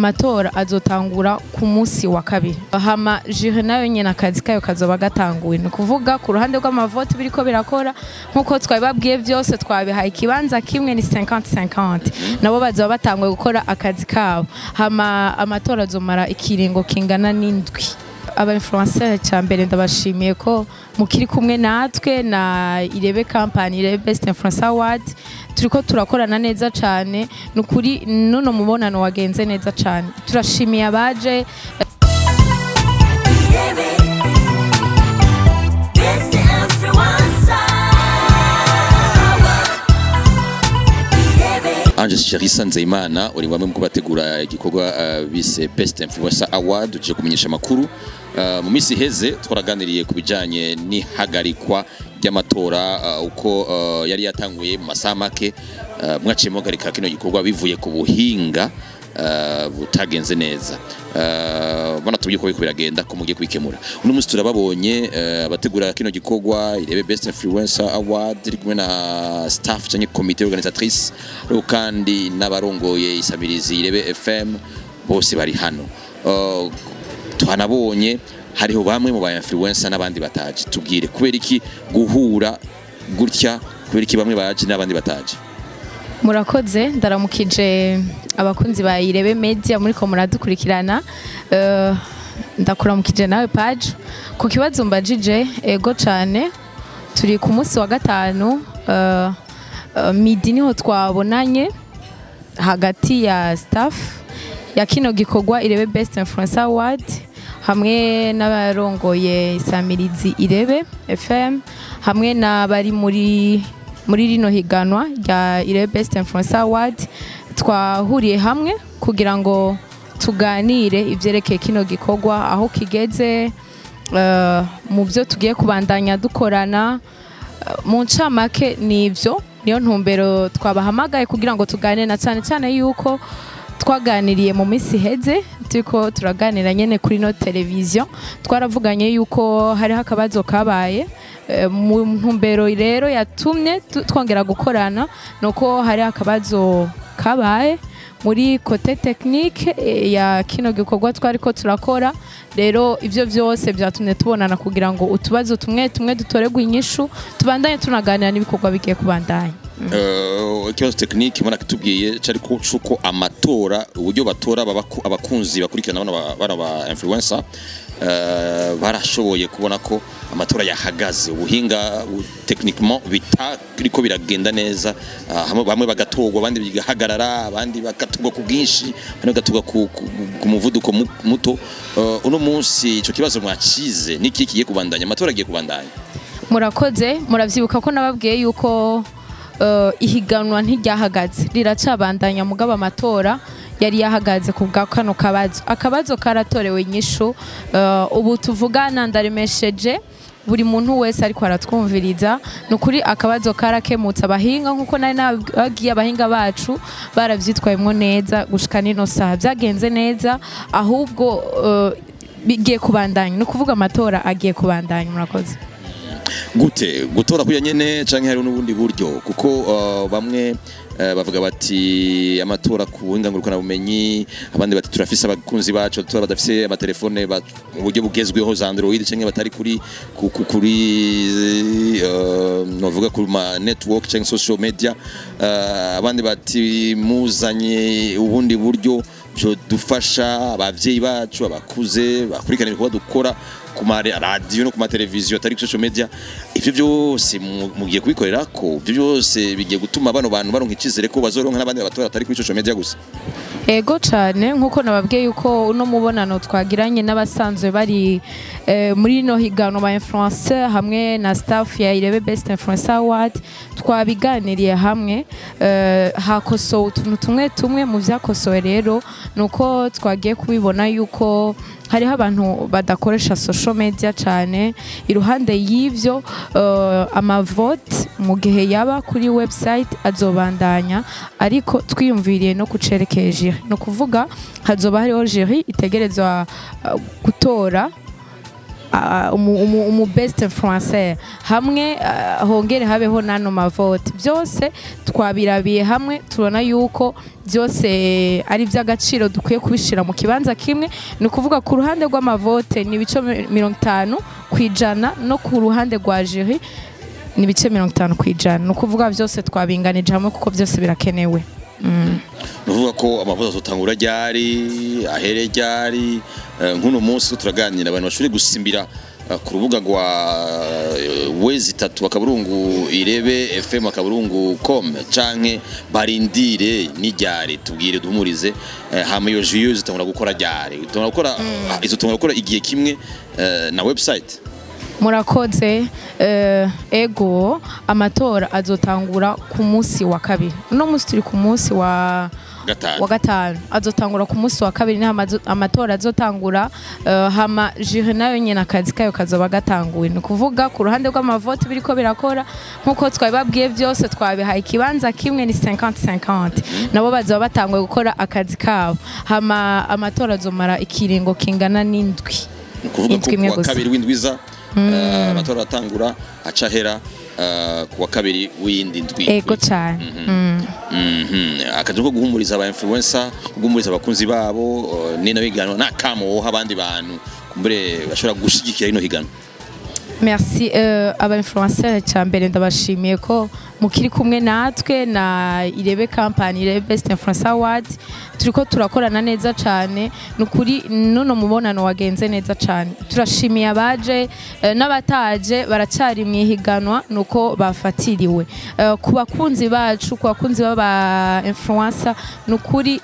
Amatora azotangura ku munsi wa kabiri. Hama jure nayo nyene akazi kayo kazoba gatanguye. Ni kuvuga ku ruhande rw'amavote biriko birakora nkuko twabibabwiye byose twabihaye ikibanza kimwe ni 50-50. Nabo bazoba batanguye gukora akazi kabo. Hama amatora azomara ikiringo kingana n'indwi. Aba influencer cyambere ndabashimiye ko mukiri kumwe natwe na IREBE campaign IREBE Best Influencer Award turiko turakorana neza cyane nukuri nuno mubonano wagenze neza cyane turashimiye abaje Anje Sherisa Nzeyimana uri bamwe mu kubategura igikorwa bise Best Influencer Award uje kumenyesha makuru mu misi heze twaraganiriye kubijanye n'ihagarikwa ry'amatora uko yari yatanguye mu masaha make mwaciye muhagarika kino gikorwa bivuye ku buhinga butagenze neza bana tubiye ko biragenda ko mugiye kwikemura uno munsi turababonye abategura kino gikorwa IREBE Best Influencer Award iri kumwe na staff cyane comité organisatrice kandi n'abarongoye isamirizi IREBE FM bose bari hano twanabonye hariho bamwe mu ba influencer n'abandi bataje tubwire kubera iki guhura gutya kubera iki bamwe baje n'abandi bataje. Murakoze ndaramukije abakunzi ba IREBE Media muri ko muradukurikirana ndakuramukije nawe page ku kibazo mbajije ego cyane turi ku munsi wa gatanu midi niho twabonanye hagati ya staff ya kino gikorwa IREBE Best Influencer Award hamwe n'abarongoye isamirizi IREBE FM hamwe n'abari muri rino higanwa rya IREBE Best Influencer Award twahuriye hamwe kugira ngo tuganire ivyerekeye kino gikorwa aho kigeze mu byo tugiye kubandanya dukorana mu ncamake nivyo niyo ntumbero twabahamagaye kugira ngo tuganire na cyane yuko twaganiriye mu misi heze turiko turaganira nyene kuri no television twaravuganye yuko hari hakabazo kabaye mu ntumbero rero yatumye twongera gukorana nuko hari akabazo kabaye muri kote technique ya kino gikorwa twariko turakora rero ivyo byose byatumye tubonana kugira ngo utubazo tumwe dutoregwe inyishu tubandanye tunaganira n'ibikorwa bigiye kubandanya. Ikibazo technique mwana kitubwiye cari kuko amatora uburyo batora abakunzi bakurikirana bana ba influencer barashoboye kubona ko amatora yahagaze ubuhinga techniquement bitariko biragenda neza bamwe bagatogwa abandi bigahagarara abandi bakatugwa ku bwinshi abandi bagatugwa ku muvuduko muto uno munsi ico kibazo mwacize niki kigiye kubandanya amatora agiye kubandanya. Murakoze muravyibuka ko nababwiye yuko ihiganwa ntiryahagaze riracabandanya mugabo amatora yari yahagaze ku bwa kano akabazo karatorewe inyishu ubu tuvugana ndaremesheje buri muntu wese ariko aratwumviriza nukuri akabazo karakemutse abahinga nkuko nari nabagiye abahinga bacu baravyitwayemo neza gushika nino saha byagenze neza ahubwo bigiye kubandanya no kuvuga amatora agiye kubandanya. Murakoze. Gute gutora kuya nyene canke hari n'ubundi buryo kuko bamwe bavuga bati amatora ku buhinga ngurukana bumenyi abandi bati turafise abakunzi bacu tora badafise amatelefone mu buryo bugezweho za Android canke batari kuri novuga ku ma network canke social media abandi bati muzanye ubundi buryo byo dufasha abavyeyi bacu abakuze bakurikanira ko dukora ku ma radio no ku ma televiziyo atari social media ivyo byose mugiye kubikorera ko ivyo byose bigiye gutuma abantu baronka ikizere ko bazoronka n'abandi batora atari kuri social media gusa. Ego cyane nkuko nababwiye yuko uno mubonano twagiranye n'abasanzwe bari muri no higano ba influencer hamwe na staff ya IREBE Best Influencer Award twabiganiriye hamwe hakosowe utuntu tumwe mu vyakosowe rero nuko twagiye kubibona yuko hariho abantu badakoresha social media cyane iruhande y'ivyo amavote mu gihe yaba kuri website azobandanya ariko twiyumviriye no kucerekeje no kuvuga hazoba hariho jury itegerezwa gutora umu best influencer hamwe hongere habeho nano mavote byose twabirabiye hamwe turona yuko byose ari by'agaciro dukwiye kubishira mu kibanza kimwe ni kuvuga ku ruhande rw'amavote ni ibice 50 kwijana no ku ruhande rwa jury ni ibice 50 kwijana no kuvuga byose twabinganije hamwe kuko byose birakenewe. Nuvuga ko amavuta azotangura ryari ahere ryari nkuno munsi turaganira abantu bashobore gusimbira ku rubuga rwa wezi 3 akaburungu irebe FM akaburungu.com canke barindire n'iryari tubwire dumurize hama yo juyeuse tangura gukora ryari tangura gukora igihe kimwe na website. Murakoze ego amatora azotangura ku munsi wa kabiri no munsi turi ku munsi wa gatanu azotangura ku munsi wa kabiri ni amatora azotangura hama jury nayo nyene akazi kayo kazoba gatanguwe ni kuvuga ku ruhande rw'amavote biriko birakora nkuko twabibabwiye byose twabihaye ikibanza kimwe ni 50-50 nabo bazoba batanguye gukora akazi kabo hama amatora azomara ikiringo kingana n'indwi kuvuga ko kabiri w'indwiza amatora atangura acahera kuwa kabiri w'indi ndwi. Ego cyane. Akaje ko guhumuriza aba influencer guhumuriza abakunzi babo ni nabigano nakamo abandi bantu kumbere bashobora gushigikira ino higano. Merci aba influencer cyambere ndabashimiye ko mukiri kumwe natwe na IREBE campaign IREBE Best Influencer Award turiko turakorana neza cyane nukuri nuno mubonano wagenze neza cyane turashimiye abaje n'abataje baracari mwihiganwa nuko bafatiriwe ku bakunzi bacu ku bakunzi baba influencer nukuri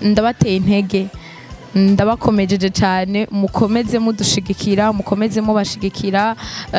ndabateye intege ndabakomejeje cyane mukomeze mudushigikira mukomeze mubashigikira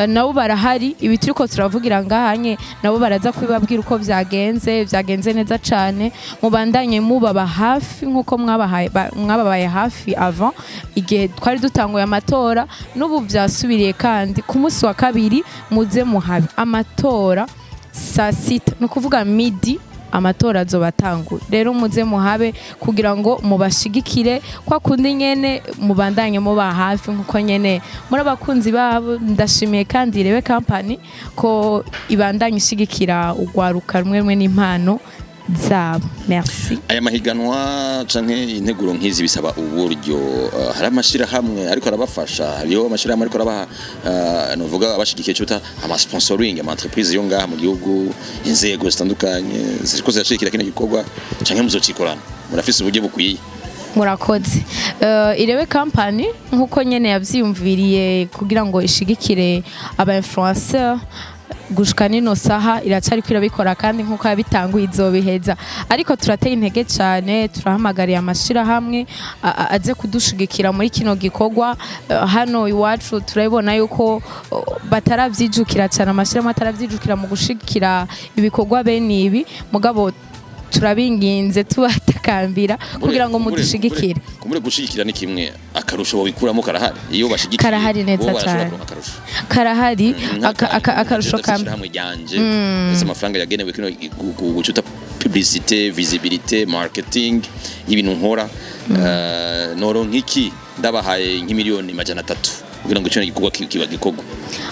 nabo barahari ibi turiko turavugira ngahanye nabo baraza kwibabwira uko byagenze neza cyane mubandanye mubaba hafi nkuko mwababaye hafi avant igihe twari dutanguye amatora n'ubu byasubiriye kandi ku munsi wa kabiri muze muhabi amatora saa 6 no kuvuga midi amatora azobatangura rero muze muhabe kugira ngo mubashigikire kwa kundi nyene mubandanye muba hafi nkuko nyene muri abakunzi babo ndashimiye kandi IREBE campaign ko ibandanye ishigikira ugwaruka rumwe n'impano zabo. Merci. Aya mahiganwa canke integuro nkizi bisaba uburyo hari amashira hamwe ariko arabafasha hariyo amashira hamwe ariko arabaha novuga abashigikiye cyuta ama sponsoring ama entreprise yo ngaha mu gihugu inzego zitandukanye ziriko zirashikira kino gikorwa canke muzocikorana murafise uburyo bukwiye. Murakoze IREBE campaign nkuko nyene yavyiyumviriye kugira ngo ishigikire aba influencer gushika nino saha iracari kwirabikora kandi nkuko yabitanguye izobiheza ariko turateye intege cyane turahamagariye amashira hamwe aze kudushigikira muri kino gikorwa hano iwacu turabona yuko bataravyijukira cyane amashira mataravyijukira mu gushigikira ibikorwa bene ibi mugabo turabinginze tubatakambira kugira ngo mudushigikire. Kumure gushigikira ni kimwe akarusho bobikuramo karahari iyo bashigikira karahari neza cyane karahari akarusho kamwe hamwe ryanje ese amafaranga yagenewe kino gucuta publicité visibilité marketing y'ibintu nkora noro nkiki ndabahaye nk'imiliyoni 300 kugira ngo cyo gikorwa kiba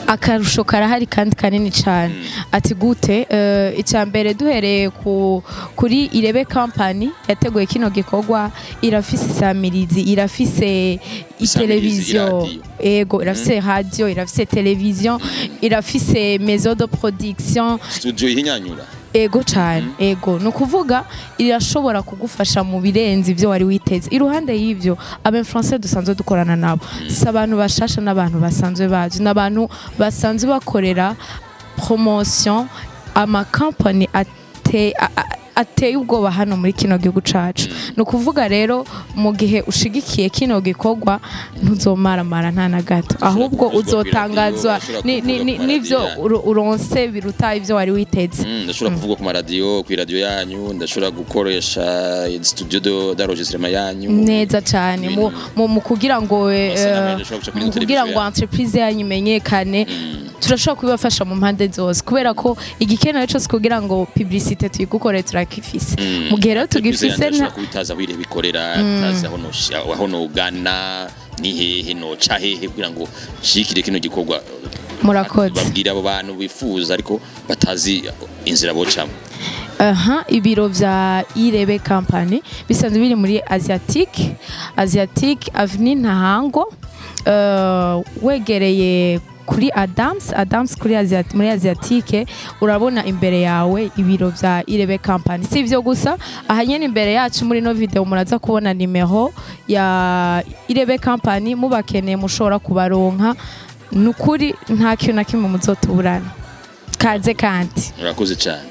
akarusho karahari kandi kanini cyane ati gute icyambere duhereye kuri IREBE campaign yateguye kino gikorwa irafise samirizi irafise televiziyo ego irafise radio irafise televiziyo irafise maison de production studio yinyanyura ego cyane ego no kuvuga irashobora kugufasha mu birenzi byo wari witeze iruhande y'ivyo aba influencer dusanzwe dukorana nabo sabantu bashasha n'abantu basanzwe baje n'abantu basanzwe bakorera promotion ama company ateye ubwoba hano muri kino gihugu cacu no kuvuga rero mu gihe ushigikiye kino gikorwa ntuzomaramara nta na gato ahubwo uzotangazwa n'ivyo uronse biruta ivyo wari witeze. Ndashobora kuvuga ku radio ku radio yanyu ndashobora gukoresha studio d'enregistrement yanyu neza cyane mu kugira ngo entreprise yanyu imenyekane turashobora kubafasha mu mpande zose kubera ko igikenewe cyose kugira ngo publicité tuyigukore turakifise mu gihe rero tugifise na kubitaza wire bikorera taza aho no ugana ni hehe no ca hehe kugira ngo shikire kino gikorwa murakoze babwira abo bantu bifuza ariko batazi inzira bocamo ibiro vya IREBE company bisanzwe biri muri Asiatique Avenue Ntahango wegereye kuri Adams kuri muri Asiatique urabona imbere yawe ibiro vya IREBE company si ivyo gusa ahanyene imbere yacu muri no video muraza kubona nimero ya IREBE company mubakeneye mushobora kubaronka nukuri nta kintu na kimwe muzotuburana kaze kandi urakoze cyane